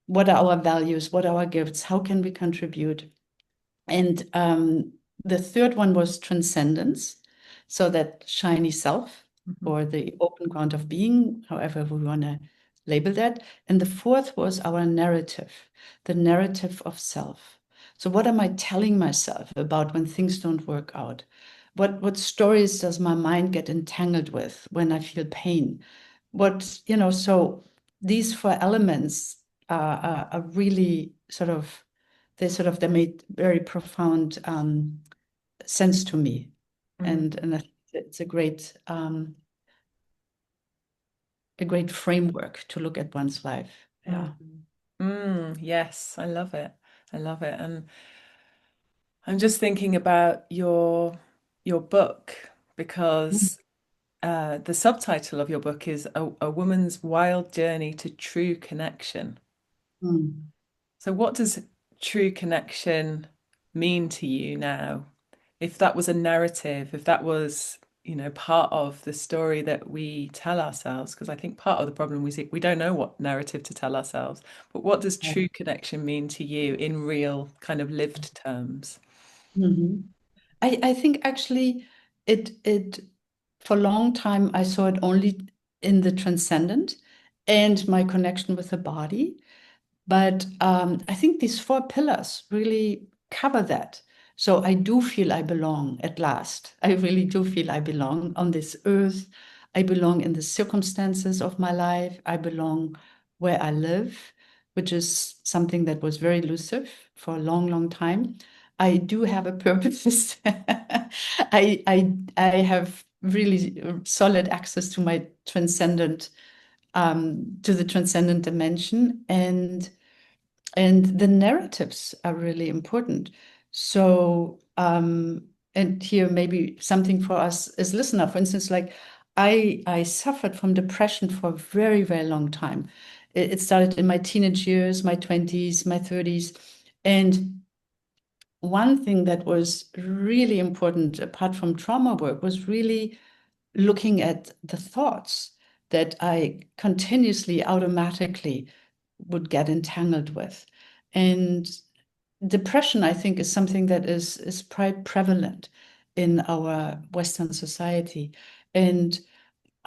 what are our values? What are our gifts? How can we contribute? And the third one was transcendence. So that shiny self Mhm. or the open ground of being, however we want to label that. And the fourth was our narrative, the narrative of self. So what am I telling myself about when things don't work out? What stories does my mind get entangled with when I feel pain? So these four elements are really they made very profound sense to me, Mhm. and I think it's a great framework to look at one's life. Yeah. Mhm. Yes, I love it. I love it. And I'm just thinking about your book because the subtitle of your book is A Woman's Wild Journey to True Connection. Mm. So what does true connection mean to you now? If that was a narrative, if that was, part of the story that we tell ourselves, because I think part of the problem is we don't know what narrative to tell ourselves. But what does true connection mean to you in real kind of lived terms? Mhm. I think actually it for a long time I saw it only in the transcendent and my connection with the body. But I think these four pillars really cover that. So I do feel I belong at last. I really do feel I belong on this earth. I belong in the circumstances of my life. I belong where I live, which is something that was very elusive for a long, long time. I do have a purpose. I have really solid access to my transcendent, to the transcendent dimension, and the narratives are really important. So, and here maybe something for us as listener, for instance, like I suffered from depression for a very, very long time. It started in my teenage years, my 20s, my 30s. And one thing that was really important, apart from trauma work, was really looking at the thoughts that I continuously, automatically would get entangled with. And depression, I think, is something that is quite prevalent in our Western society. And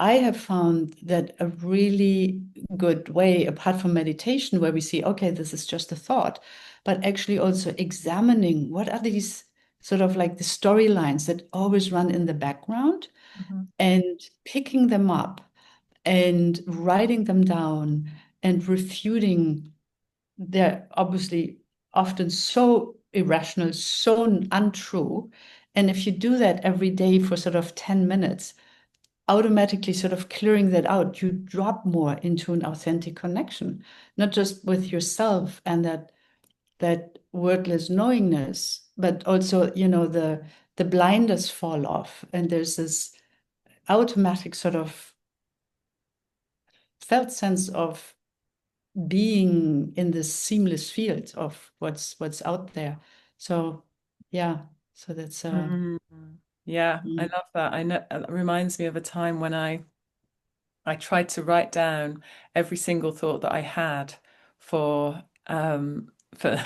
I have found that a really good way, apart from meditation, where we see, okay, this is just a thought, but actually also examining what are these sort of like the storylines that always run in the background Mhm. and picking them up and writing them down and refuting. They're obviously often so irrational, so untrue. And if you do that every day for sort of 10 minutes, automatically sort of clearing that out, you drop more into an authentic connection, not just with yourself and that wordless knowingness, but also, the blinders fall off. And there's this automatic sort of felt sense of being in this seamless field of what's out there. So yeah, so that's Mm. Yeah, I mm, love that. I know it reminds me of a time when I tried to write down every single thought that I had for for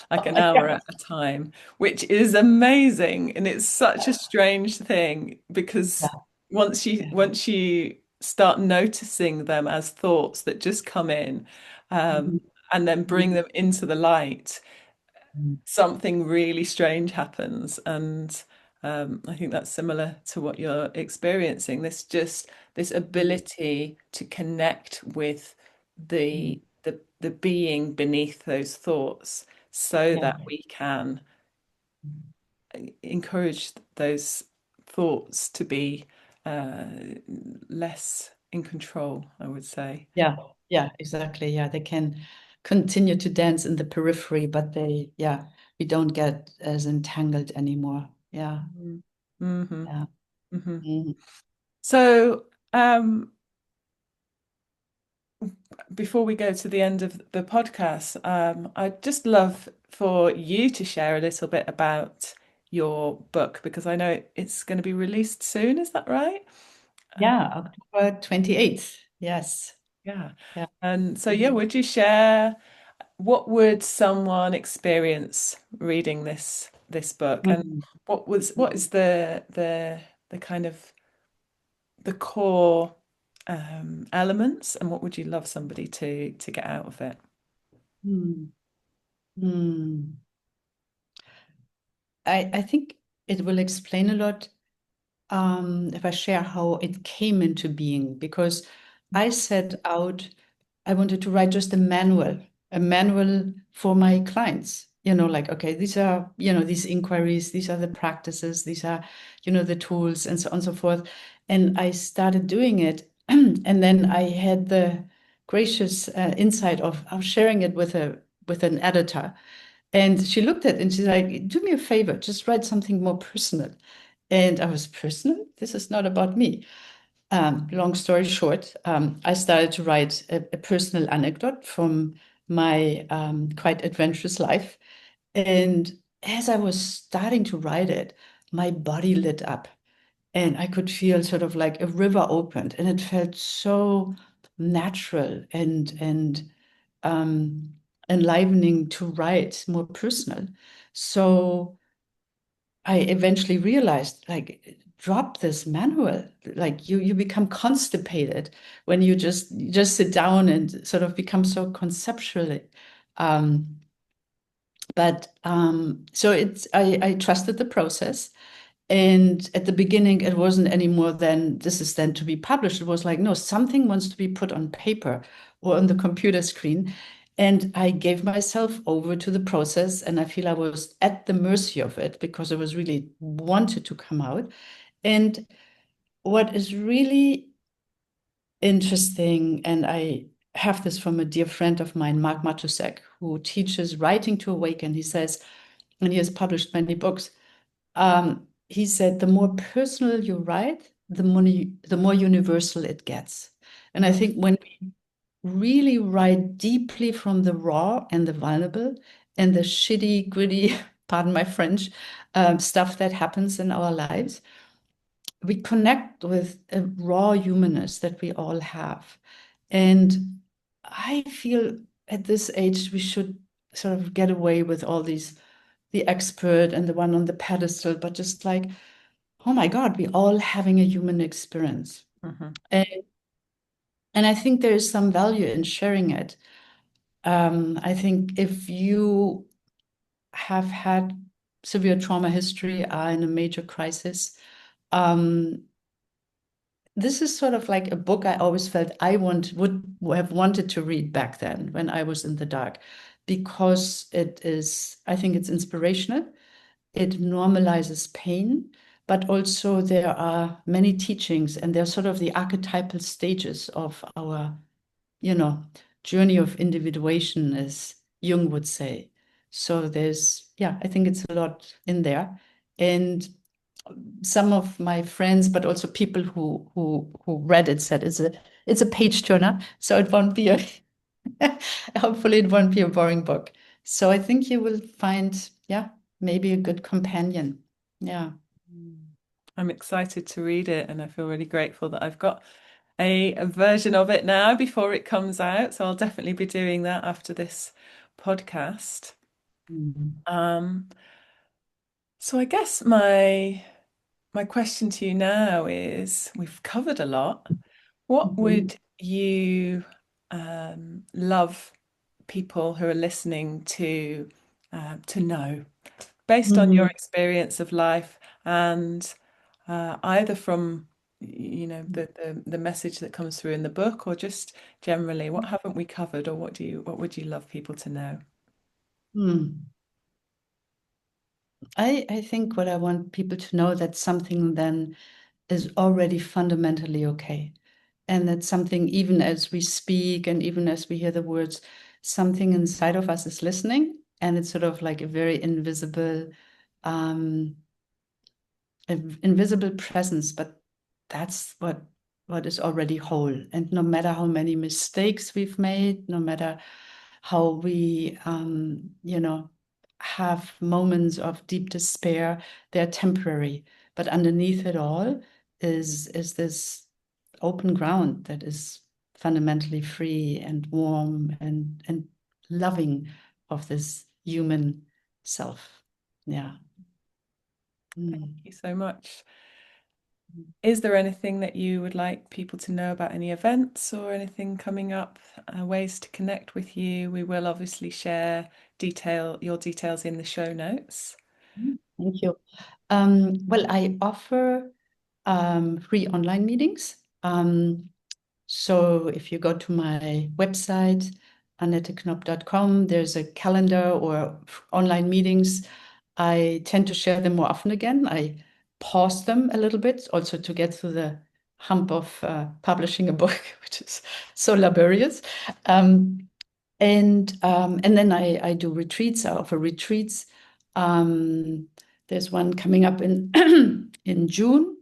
like an hour yeah. at a time, which is amazing. And it's such a strange thing because Yeah. once you start noticing them as thoughts that just come in, um, Mhm. and then bring them into the light, Mhm. something really strange happens. And I think that's similar to what you're experiencing. This ability to connect with Mhm. the being beneath those thoughts so Yeah. that we can encourage those thoughts to be uh, less in control, I would say. Yeah. Yeah, exactly. Yeah, they can continue to dance in the periphery, but we don't get as entangled anymore. Yeah. Mm-hmm. Yeah. Mm-hmm. Mhm. So, before we go to the end of the podcast, I'd just love for you to share a little bit about your book because I know it's going to be released soon. Is that right? Uh, Yeah, October 28th. Yes. yeah. Yeah. And so, yeah, would you share what would someone experience reading this book, and Mhm. what is the kind of the core elements, and what would you love somebody to get out of it? Hmm. Hmm. I think it will explain a lot if I share how it came into being, because I set out, I wanted to write just a manual for my clients. Like, okay, these are, these inquiries, these are the practices, these are, the tools, and so on and so forth. And I started doing it. And then I had the gracious insight of sharing it with an editor. And she looked at it and she's like, do me a favor, just write something more personal. And I was, personal? This is not about me. Long story short, I started to write a personal anecdote from my quite adventurous life. And as I was starting to write it, my body lit up and I could feel sort of like a river opened, and it felt so natural and um, enlivening to write more personal. So I eventually realized, like, drop this manual. Like you become constipated when you just sit down and sort of become so conceptually. Um, but so I trusted the process. And at the beginning, it wasn't any more than this is then to be published. It was like, no, something wants to be put on paper or on the computer screen. And I gave myself over to the process. And I feel I was at the mercy of it because it was really wanted to come out. And what is really interesting, and I have this from a dear friend of mine, Mark Matusek, who teaches writing to awaken. He says, and he has published many books, he said, the more personal you write, the more universal it gets. And I think when we really write deeply from the raw and the vulnerable and the shitty, gritty, pardon my French, stuff that happens in our lives, we connect with a raw humanness that we all have. And I feel at this age, we should sort of get away with all these, the expert and the one on the pedestal, but just like, oh my God, we all having a human experience. Mhm. And, and I think there is some value in sharing it. I think if you have had severe trauma history, are in a major crisis, um, this is sort of like a book I always felt I would have wanted to read back then when I was in the dark, because it is, I think it's inspirational. It normalizes pain, but also there are many teachings, and they're sort of the archetypal stages of our, you know, journey of individuation, as Jung would say. So there's, yeah, I think it's a lot in there. And some of my friends, but also people who read it said it's a page turner, so it won't be a hopefully it won't be a boring book. So I think you will find, yeah, maybe a good companion. Yeah. I'm excited to read it, and I feel really grateful that I've got a version of it now before it comes out. So I'll definitely be doing that after this podcast. Mhm. Um, so I guess my question to you now is, we've covered a lot. What Mhm. would you love people who are listening to know, based on your Mhm. experience of life, and either from the message that comes through in the book, or just generally, what haven't we covered, or what would you love people to know? Hmm. I think what I want people to know, that something then is already fundamentally okay. And that something, even as we speak and even as we hear the words, something inside of us is listening. And it's sort of like a very invisible, um, invisible presence, but that's what is already whole. And no matter how many mistakes we've made, no matter how we, have moments of deep despair, they're temporary. But underneath it all is this open ground that is fundamentally free and warm and loving of this human self. Yeah. Thank Mm. you so much. Is there anything that you would like people to know about any events or anything coming up, ways to connect with you? We will obviously share your details in the show notes. Thank you. Well, I offer free online meetings. So if you go to my website, AnnetteKnopp.com, there's a calendar or online meetings. I tend to share them more often again. I pause them a little bit also to get through the hump of publishing a book, which is so laborious. Um, and then I do retreats. I offer retreats. Um, there's one coming up in in June,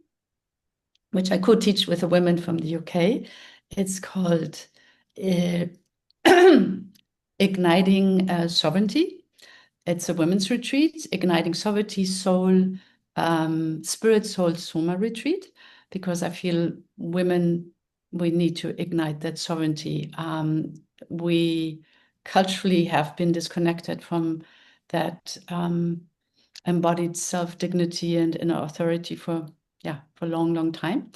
which I co-teach with a woman from the UK. It's called uh, Igniting Sovereignty. It's a women's retreat, Igniting Sovereignty, Soul, Spirit, Soul, Soma retreat, because I feel women, we need to ignite that sovereignty. We culturally have been disconnected from that embodied self-dignity and inner authority for, yeah, for a long, long time.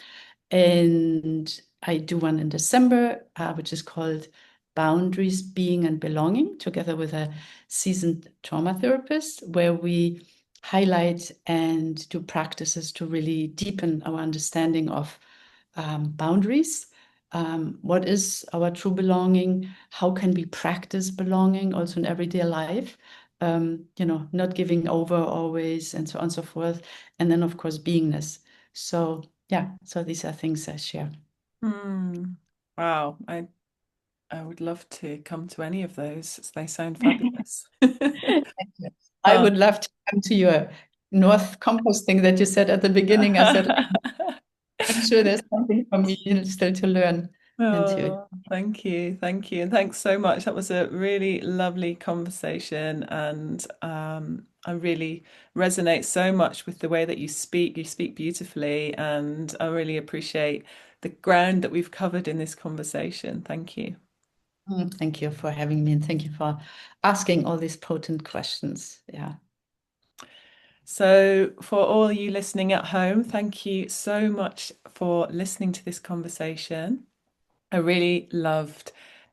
And I do one in December, which is called Boundaries, Being and Belonging, together with a seasoned trauma therapist, where we highlight and do practices to really deepen our understanding of boundaries. What is our true belonging? How can we practice belonging also in everyday life? Not giving over always, and so on and so forth. And then, of course, beingness. So yeah, so these are things I share. Hmm. Wow, I would love to come to any of those. They sound fabulous. I Oh. would love to come to your North composting that you said at the beginning. I said, I'm sure there's something for me still to learn and to. Oh, thank you. Thank you. And thanks so much. That was a really lovely conversation. And I really resonate so much with the way that you speak. You speak beautifully. And I really appreciate the ground that we've covered in this conversation. Thank you. Thank you for having me and thank you for asking all these potent questions. Yeah. So, for all you listening at home, thank you so much for listening to this conversation. I really loved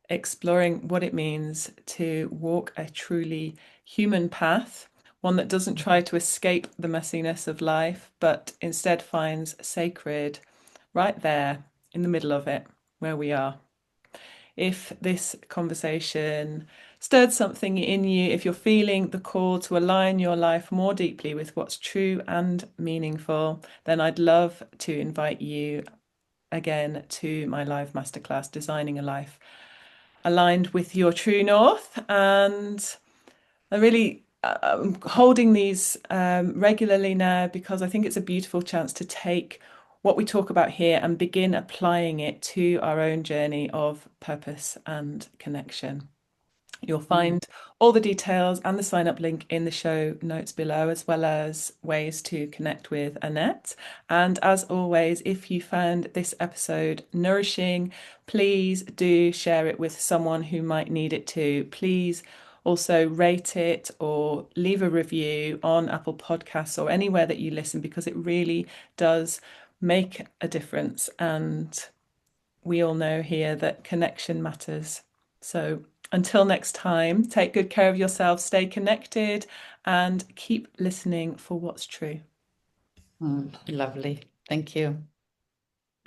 exploring what it means to walk a truly human path, one that doesn't try to escape the messiness of life, but instead finds sacred right there in the middle of it, where we are. If this conversation stirred something in you, if you're feeling the call to align your life more deeply with what's true and meaningful, then I'd love to invite you again to my live masterclass, Designing a Life Aligned with Your True North. And I really I'm holding these regularly now because I think it's a beautiful chance to take what we talk about here and begin applying it to our own journey of purpose and connection. You'll Mm. find all the details and the sign up link in the show notes below, as well as ways to connect with Annette. And as always, if you found this episode nourishing, please do share it with someone who might need it too. Please also rate it or leave a review on Apple Podcasts or anywhere that you listen, because it really does make a difference. And we all know here that connection matters. So until next time, take good care of yourself, stay connected, and keep listening for what's true. Lovely. Thank you.